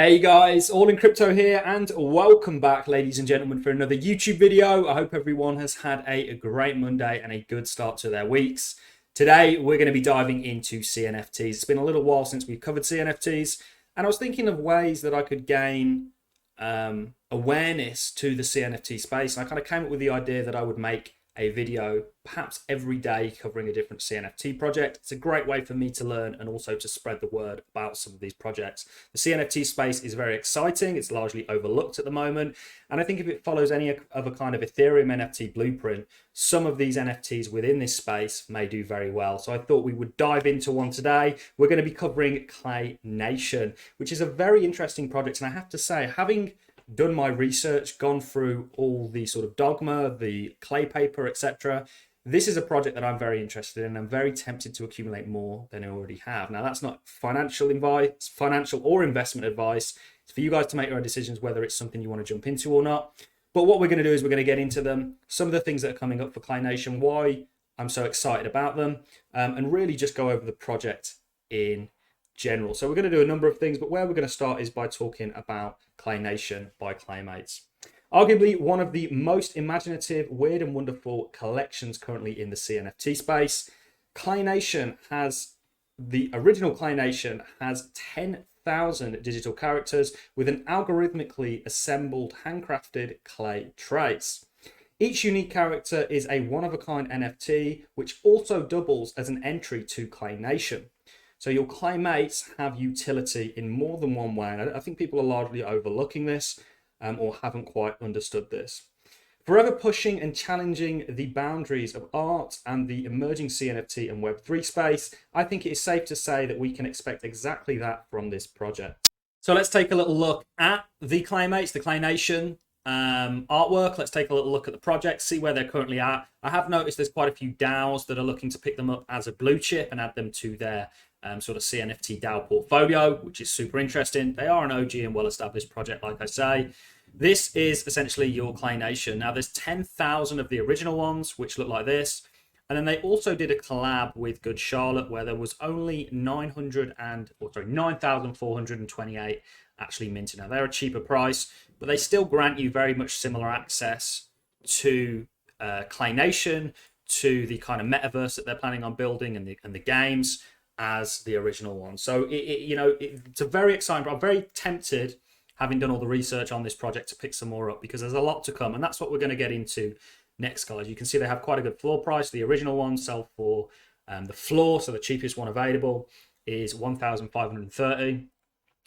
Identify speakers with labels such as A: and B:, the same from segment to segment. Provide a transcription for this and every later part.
A: Hey guys, All in Crypto here, and welcome back, ladies and gentlemen, for another YouTube video. I hope everyone has had a great Monday and a good start to their weeks. Today, we're going to be diving into CNFTs. It's been a little while since we've covered CNFTs, and I was thinking of ways that I could gain awareness to the CNFT space. And I kind of came up with the idea that I would make a video perhaps every day covering a different CNFT project. It's a great way for me to learn and also to spread the word about some of these projects. The CNFT space is very exciting. It's largely overlooked at the moment. And I think if it follows any other kind of Ethereum NFT blueprint, some of these NFTs within this space may do very well. So I thought we would dive into one today. We're going to be covering Claynation, which is a very interesting project. And I have to say, having done my research, gone through all the sort of dogma, the clay paper, etc. This is a project that I'm very interested in. I'm very tempted to accumulate more than I already have. Now, that's not financial advice, financial or investment advice. It's for you guys to make your own decisions whether it's something you want to jump into or not. But what we're going to do is we're going to get into them, some of the things that are coming up for Claynation, why I'm so excited about them, and really just go over the project in general. So we're going to do a number of things, but where we're going to start is by talking about Claynation by Claymates. Arguably one of the most imaginative, weird and wonderful collections currently in the CNFT space. Claynation has, the original Claynation has 10,000 digital characters with an algorithmically assembled handcrafted clay trace. Each unique character is a one-of-a-kind NFT, which also doubles as an entry to Claynation. So your Claymates have utility in more than one way. And I think people are largely overlooking this or haven't quite understood this. Forever pushing and challenging the boundaries of art and the emerging CNFT and Web3 space, I think it is safe to say that we can expect exactly that from this project. So let's take a little look at the Claymates, the Claynation artwork. Let's take a little look at the project, see where they're currently at. I have noticed there's quite a few DAOs that are looking to pick them up as a blue chip and add them to their sort of CNFT DAO portfolio, which is super interesting. They are an OG and well-established project, like I say. This is essentially your Claynation. Now, there's 10,000 of the original ones, which look like this. And then they also did a collab with Good Charlotte, where there was only 9,428 actually minted. Now, they're a cheaper price, but they still grant you very much similar access to Claynation, to the kind of metaverse that they're planning on building and the games as the original one. So it's a very exciting. I'm very tempted, having done all the research on this project, to pick some more up because there's a lot to come, and that's what we're going to get into next, guys. You can see they have quite a good floor price. The original ones sell for the floor, so the cheapest one available is 1,530,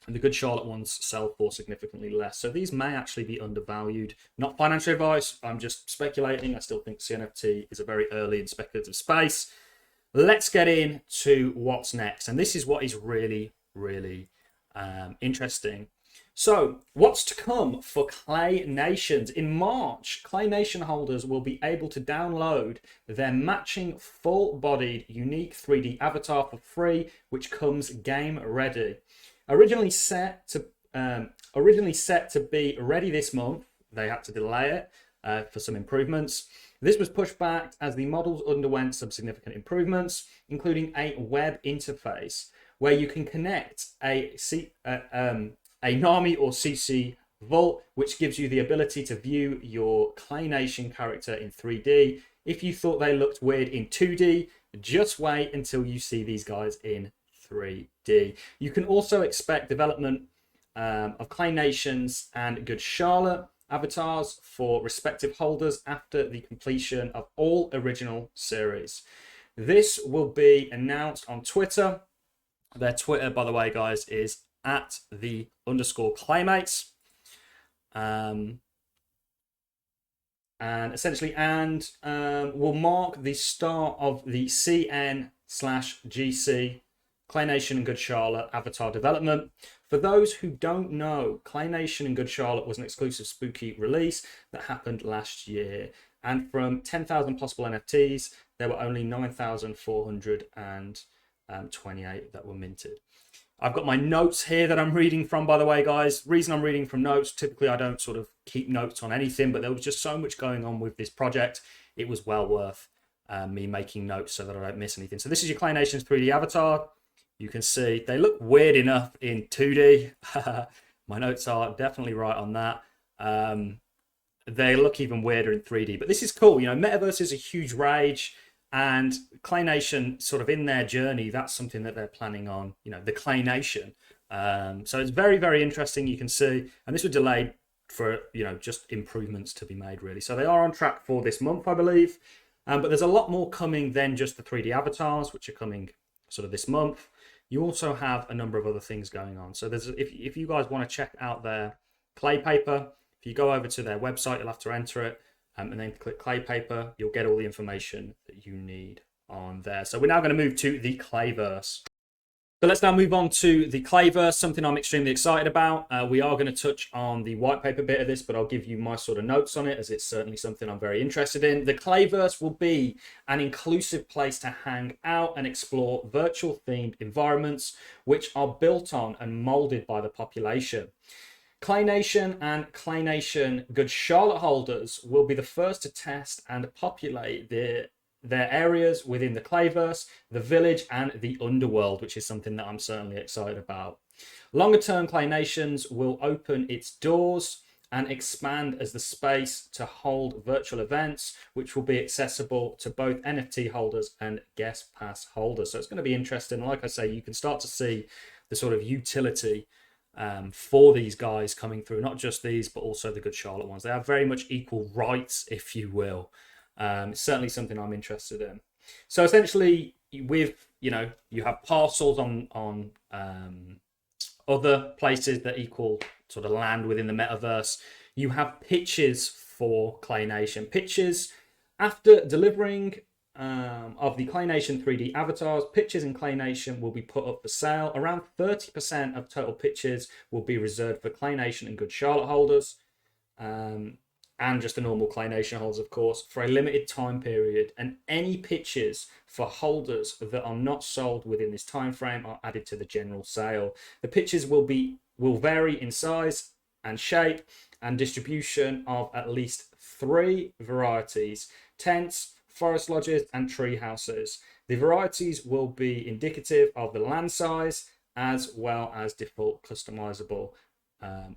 A: and the Good Charlotte ones sell for significantly less. So these may actually be undervalued. Not financial advice. I'm just speculating. I still think CNFT is a very early and speculative space. Let's get into what's next. And this is what is really, really interesting. So what's to come for Claynations? In March, Claynation holders will be able to download their matching full-bodied unique 3D avatar for free, which comes game ready. Originally set to be ready this month, they had to delay it for some improvements. This was pushed back as the models underwent some significant improvements, including a web interface where you can connect a NAMI or CC vault, which gives you the ability to view your Claynation character in 3D. If you thought they looked weird in 2D, just wait until you see these guys in 3D. You can also expect development of Claynations and Good Charlotte avatars for respective holders after the completion of all original series. This will be announced on Twitter. Their Twitter, by the way, guys, is @_Claymates. And essentially, will mark the start of the CN/GC Claynation and Good Charlotte avatar development. For those who don't know, Claynation and Good Charlotte was an exclusive spooky release that happened last year. And from 10,000 possible NFTs, there were only 9,428 that were minted. I've got my notes here that I'm reading from, by the way, guys. Reason I'm reading from notes, typically I don't sort of keep notes on anything, but there was just so much going on with this project. It was well worth me making notes so that I don't miss anything. So this is your Claynation's 3D avatar. You can see they look weird enough in 2D. My notes are definitely right on that. They look even weirder in 3D, but this is cool. You know, Metaverse is a huge rage, and Claynation sort of in their journey, that's something that they're planning on, you know, the Claynation. So it's very, very interesting. You can see, and this was delayed for, you know, just improvements to be made, really. So they are on track for this month, I believe. But there's a lot more coming than just the 3D avatars, which are coming sort of this month. You also have a number of other things going on. So there's, if you guys want to check out their clay paper, if you go over to their website, you'll have to enter it and then click clay paper. You'll get all the information that you need on there. So we're now going to move to the Clayverse. So let's now move on to the Clayverse, something I'm extremely excited about. We are going to touch on the white paper bit of this, but I'll give you my sort of notes on it, as it's certainly something I'm very interested in. The Clayverse will be an inclusive place to hang out and explore virtual themed environments, which are built on and molded by the population. Claynation and Claynation Good Charlotte holders will be the first to test and populate their areas within the Clayverse, the village, and the underworld, which is something that I'm certainly excited about. Longer term, Claynations will open its doors and expand as the space to hold virtual events, which will be accessible to both NFT holders and guest pass holders. So it's going to be interesting. Like I say, you can start to see the sort of utility for these guys coming through, not just these, but also the Good Charlotte ones. They have very much equal rights, if you will. It's certainly something I'm interested in. So essentially, with, you know, you have parcels on other places that equal sort of land within the metaverse. You have pitches for Claynation. Pitches after delivering of the Claynation 3D avatars, pitches in Claynation will be put up for sale. Around 30% of total pitches will be reserved for Claynation and Good Charlotte holders, and just the normal Claynation holders, of course, for a limited time period. And any pitches for holders that are not sold within this time frame are added to the general sale. The pitches will vary in size and shape and distribution of at least 3 varieties: tents, forest lodges, and tree houses. The varieties will be indicative of the land size as well as default customizable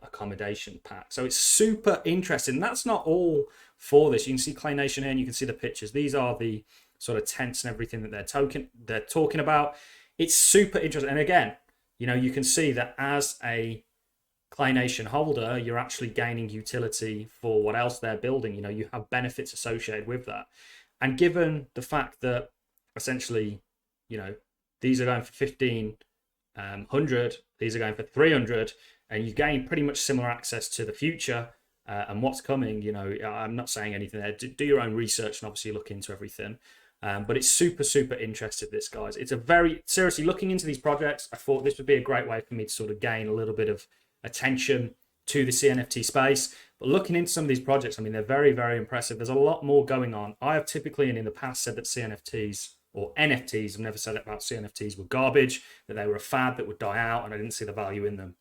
A: accommodation pack. So it's super interesting. That's not all for this. You can see Claynation here and you can see the pictures. These are the sort of tents and everything that they're talking about. It's super interesting. And again, you know, you can see that as a Claynation holder, you're actually gaining utility for what else they're building. You know, you have benefits associated with that. And given the fact that essentially, you know, these are going for 1,500, these are going for 300, and you gain pretty much similar access to the future and what's coming. You know, I'm not saying anything there. Do your own research and obviously look into everything. But it's super, super interesting, this, guys. It's a very, seriously, looking into these projects, I thought this would be a great way for me to sort of gain a little bit of attention to the CNFT space. But looking into some of these projects, I mean, they're very, very impressive. There's a lot more going on. I have typically and in the past said that CNFTs or NFTs, I've never said it about CNFTs, were garbage, that they were a fad that would die out, and I didn't see the value in them.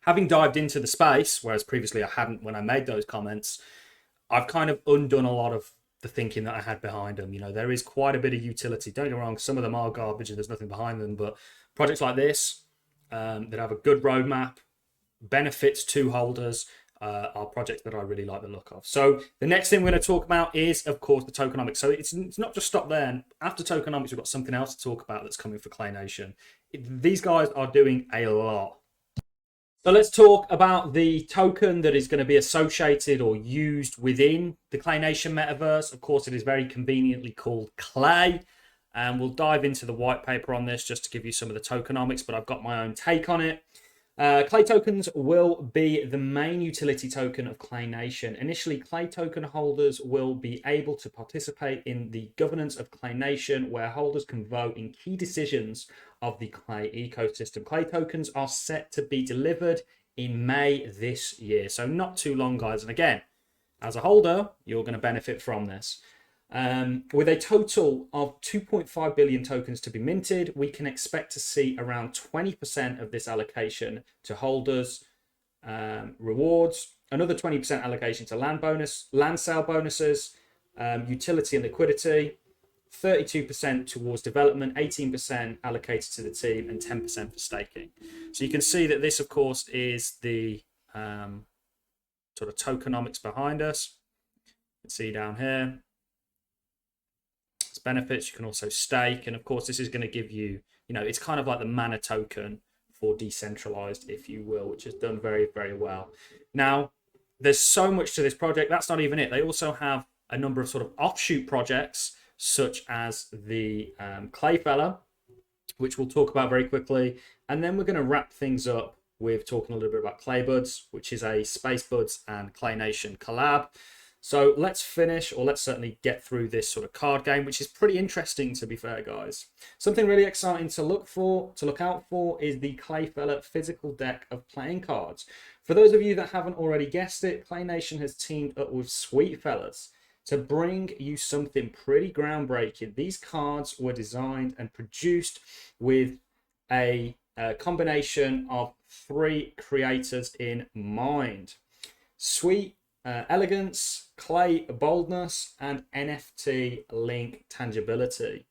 A: Having dived into the space, whereas previously I hadn't when I made those comments, I've kind of undone a lot of the thinking that I had behind them. You know, there is quite a bit of utility. Don't get me wrong, some of them are garbage and there's nothing behind them, but projects like this that have a good roadmap, benefits to holders, are projects that I really like the look of. So the next thing we're going to talk about is, of course, the tokenomics. So it's not just stopped there. And after tokenomics, we've got something else to talk about that's coming for Claynation. These guys are doing a lot. So let's talk about the token that is going to be associated or used within the Claynation metaverse. Of course, it is very conveniently called Clay. And we'll dive into the white paper on this just to give you some of the tokenomics, but I've got my own take on it. Clay tokens will be the main utility token of Claynation. Initially, Clay token holders will be able to participate in the governance of Claynation, where holders can vote in key decisions of the Clay ecosystem. Clay tokens are set to be delivered in May this year, so not too long, guys. And again, as a holder, you're going to benefit from this. With a total of 2.5 billion tokens to be minted, we can expect to see around 20% of this allocation to holders, rewards, another 20% allocation to land sale bonuses, utility and liquidity, 32% towards development, 18% allocated to the team, and 10% for staking. So you can see that this, of course, is the sort of tokenomics behind us. You can see down here, its benefits. You can also stake, and of course, this is going to give you, it's kind of like the mana token for decentralized, if you will, which is done very, very well. Now, there's so much to this project. That's not even it. They also have a number of sort of offshoot projects, such as the Clay Fella, which we'll talk about very quickly. And then we're going to wrap things up with talking a little bit about Claybuds, which is a Space Buds and Clay Nation collab. So let's finish, or let's certainly get through this sort of card game, which is pretty interesting, to be fair, guys. Something really exciting to look out for is the Clay Fella physical deck of playing cards. For those of you that haven't already guessed it, Clay Nation has teamed up with Sweet Fellas to bring you something pretty groundbreaking. These cards were designed and produced with a combination of 3 creators in mind: Sweet Elegance, Clay Boldness, and NFT Link Tangibility.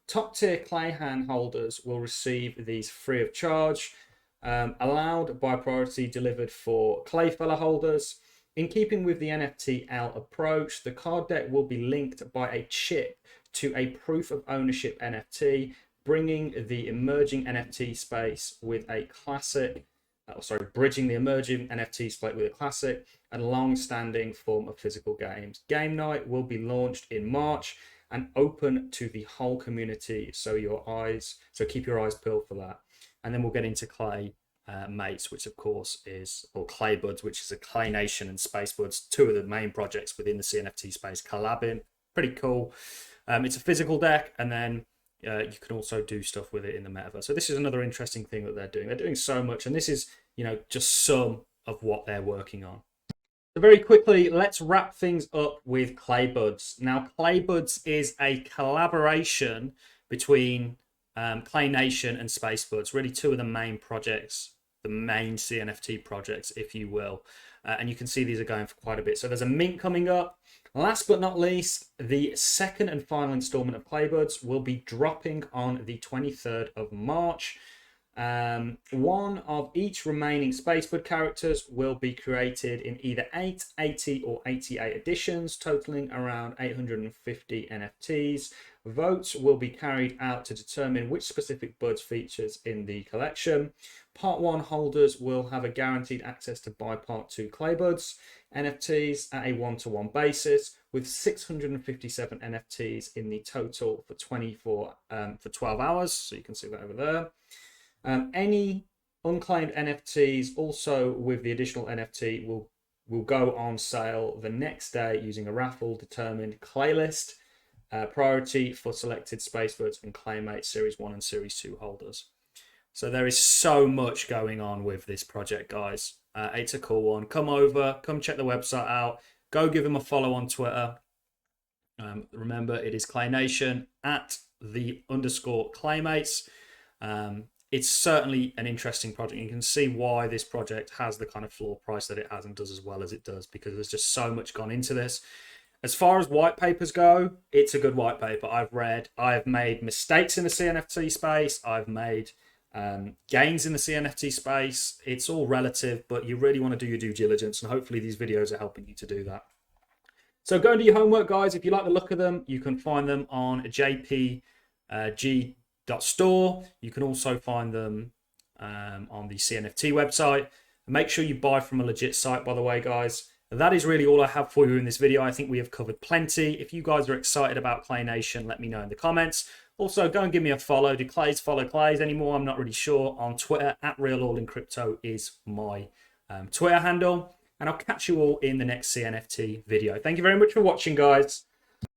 A: Top tier Clay hand holders will receive these free of charge, allowed by priority delivered for Clay Fella holders. In keeping with the NFTL approach, the card deck will be linked by a chip to a proof of ownership NFT, bringing the emerging NFT space with a classic, bridging the emerging NFT space with a classic and long-standing form of physical games. Game night will be launched in March and open to the whole community. So keep your eyes peeled for that. And then we'll get into Claymates, which of course is, or Claybuds, which is a Clay Nation and Space Buds, 2 of the main projects within the CNFT space collabing. Pretty cool. It's a physical deck, and then you can also do stuff with it in the metaverse. So this is another interesting thing that they're doing. They're doing so much, and this is, just some of what they're working on. So very quickly, let's wrap things up with Claybuds. Now, Claybuds is a collaboration between Clay Nation and Space Buds, really 2 of the main projects, the main CNFT projects, if you will. And you can see these are going for quite a bit. So there's a mint coming up. Last but not least, the second and final installment of Claybuds will be dropping on the 23rd of March. 1 of each remaining Spacebud characters will be created in either 8, 80, or 88 editions, totaling around 850 NFTs. Votes will be carried out to determine which specific buds features in the collection. Part 1 holders will have a guaranteed access to buy Part 2 Claybuds NFTs at a 1-to-1 basis, with 657 NFTs in the total for 12 hours. So you can see that over there. Any unclaimed NFTs also with the additional NFT will go on sale the next day using a raffle determined Clay list, priority for selected Spacebuds and Claymates Series 1 and Series 2 holders. So there is so much going on with this project, guys. It's a cool one. Come over, come check the website out. Go give them a follow on Twitter. Remember, it is Clay Nation at _Claymates. It's certainly an interesting project. You can see why this project has the kind of floor price that it has and does as well as it does, because there's just so much gone into this. As far as white papers go, it's a good white paper. I've read, I've made mistakes in the CNFT space. I've made gains in the CNFT space. It's all relative, but you really want to do your due diligence, and hopefully these videos are helping you to do that. So go and do your homework, guys. If you like the look of them, you can find them on jpg.store. You can also find them on the CNFT website. Make sure you buy from a legit site, by the way, guys. That is really all I have for you in this video. I think we have covered plenty. If you guys are excited about Clay Nation, let me know in the comments. Also, go and give me a follow. Do Clays follow Clays anymore? I'm not really sure. On Twitter, @RealAllInCrypto is my Twitter handle. And I'll catch you all in the next CNFT video. Thank you very much for watching, guys.